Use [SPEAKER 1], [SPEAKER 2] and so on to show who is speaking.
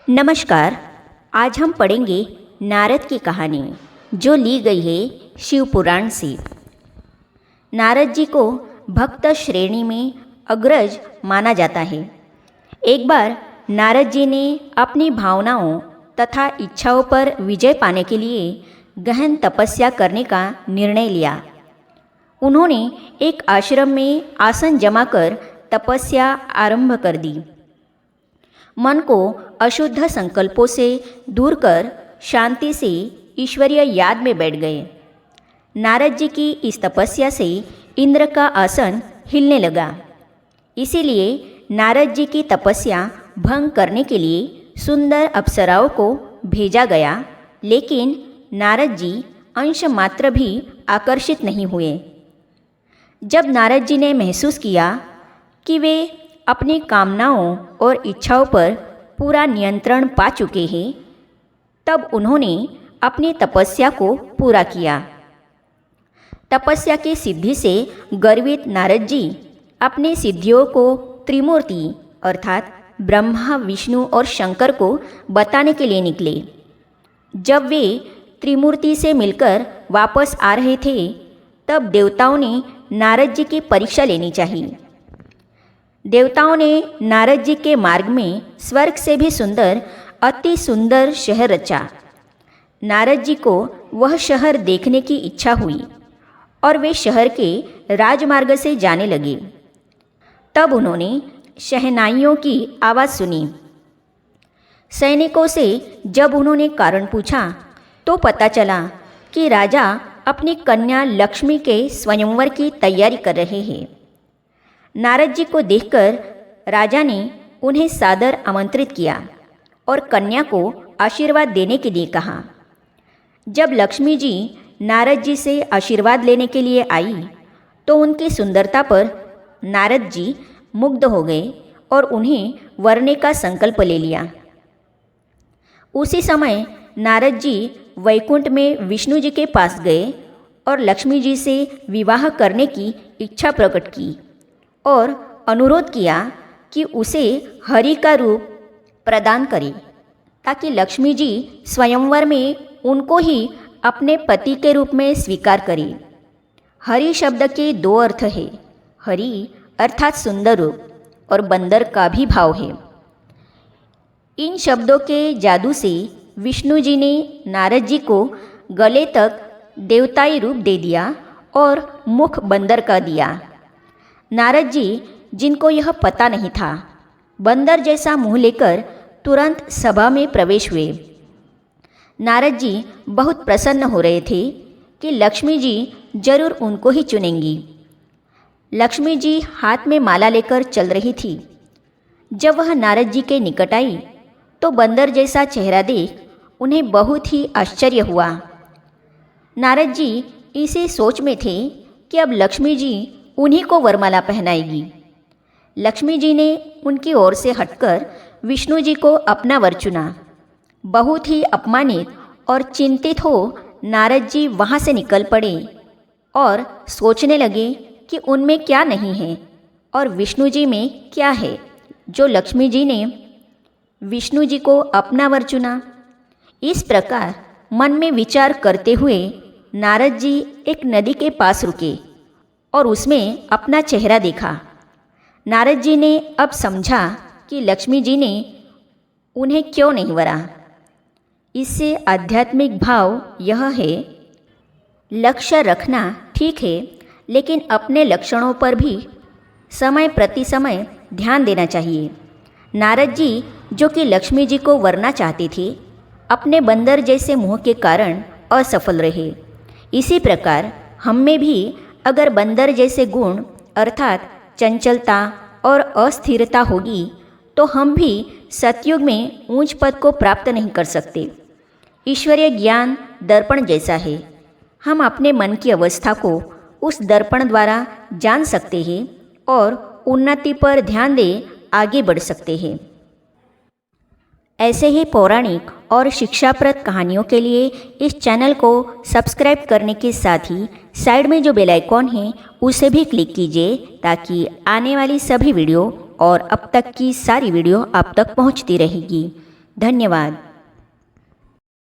[SPEAKER 1] नमस्कार। आज हम पढ़ेंगे नारद की कहानी जो ली गई है शिव पुराण से। नारद जी को भक्त श्रेणी में अग्रज माना जाता है। एक बार नारद जी ने अपनी भावनाओं तथा इच्छाओं पर विजय पाने के लिए गहन तपस्या करने का निर्णय लिया। उन्होंने एक आश्रम में आसन जमाकर तपस्या आरंभ कर दी। मन को अशुद्ध संकल्पों से दूर कर शांति से ईश्वरीय याद में बैठ गए। नारद जी की इस तपस्या से इंद्र का आसन हिलने लगा। इसीलिए नारद जी की तपस्या भंग करने के लिए सुंदर अप्सराओं को भेजा गया, लेकिन नारद जी अंश मात्र भी आकर्षित नहीं हुए। जब नारद जी ने महसूस किया कि वे अपनी कामनाओं और इच्छाओं पर पूरा नियंत्रण पा चुके हैं, तब उन्होंने अपनी तपस्या को पूरा किया। तपस्या की सिद्धि से गर्वित नारद जी अपनी सिद्धियों को त्रिमूर्ति अर्थात ब्रह्मा, विष्णु और शंकर को बताने के लिए निकले। जब वे त्रिमूर्ति से मिलकर वापस आ रहे थे, तब देवताओं ने नारद जी की परीक्षा लेनी चाहिए। देवताओं ने नारद जी के मार्ग में स्वर्ग से भी सुंदर अति सुंदर शहर रचा। नारद जी को वह शहर देखने की इच्छा हुई और वे शहर के राजमार्ग से जाने लगे। तब उन्होंने शहनाइयों की आवाज़ सुनी। सैनिकों से जब उन्होंने कारण पूछा तो पता चला कि राजा अपनी कन्या लक्ष्मी के स्वयंवर की तैयारी कर रहे हैं। नारद जी को देखकर राजा ने उन्हें सादर आमंत्रित किया और कन्या को आशीर्वाद देने के लिए कहा। जब लक्ष्मी जी नारद जी से आशीर्वाद लेने के लिए आई तो उनकी सुंदरता पर नारद जी मुग्ध हो गए और उन्हें वरने का संकल्प ले लिया। उसी समय नारद जी वैकुंठ में विष्णु जी के पास गए और लक्ष्मी जी से विवाह करने की इच्छा प्रकट की और अनुरोध किया कि उसे हरि का रूप प्रदान करे, ताकि लक्ष्मी जी स्वयंवर में उनको ही अपने पति के रूप में स्वीकार करें। हरि शब्द के दो अर्थ है। हरि अर्थात सुंदर रूप और बंदर का भी भाव है। इन शब्दों के जादू से विष्णु जी ने नारद जी को गले तक देवताई रूप दे दिया और मुख बंदर का दिया। नारद जी, जिनको यह पता नहीं था, बंदर जैसा मुंह लेकर तुरंत सभा में प्रवेश हुए। नारद जी बहुत प्रसन्न हो रहे थे कि लक्ष्मी जी जरूर उनको ही चुनेंगी। लक्ष्मी जी हाथ में माला लेकर चल रही थी। जब वह नारद जी के निकट आई तो बंदर जैसा चेहरा देख उन्हें बहुत ही आश्चर्य हुआ। नारद जी इसी सोच में थे कि अब लक्ष्मी जी उन्हीं को वरमाला पहनाएगी। लक्ष्मी जी ने उनकी ओर से हटकर विष्णु जी को अपना वर चुना। बहुत ही अपमानित और चिंतित हो नारद जी वहाँ से निकल पड़े और सोचने लगे कि उनमें क्या नहीं है और विष्णु जी में क्या है जो लक्ष्मी जी ने विष्णु जी को अपना वर चुना। इस प्रकार मन में विचार करते हुए नारद जी एक नदी के पास रुके और उसमें अपना चेहरा देखा। नारद जी ने अब समझा कि लक्ष्मी जी ने उन्हें क्यों नहीं वरा। इससे आध्यात्मिक भाव यह है, लक्ष्य रखना ठीक है, लेकिन अपने लक्षणों पर भी समय प्रति समय ध्यान देना चाहिए। नारद जी, जो कि लक्ष्मी जी को वरना चाहते थे, अपने बंदर जैसे मुंह के कारण असफल रहे। इसी प्रकार हम में भी अगर बंदर जैसे गुण अर्थात चंचलता और अस्थिरता होगी तो हम भी सतयुग में ऊंच पद को प्राप्त नहीं कर सकते। ईश्वरीय ज्ञान दर्पण जैसा है। हम अपने मन की अवस्था को उस दर्पण द्वारा जान सकते हैं और उन्नति पर ध्यान दे आगे बढ़ सकते हैं। ऐसे ही पौराणिक और शिक्षाप्रद कहानियों के लिए इस चैनल को सब्सक्राइब करने के साथ ही साइड में जो बेल आइकॉन है उसे भी क्लिक कीजिए, ताकि आने वाली सभी वीडियो और अब तक की सारी वीडियो आप तक पहुंचती रहेगी। धन्यवाद।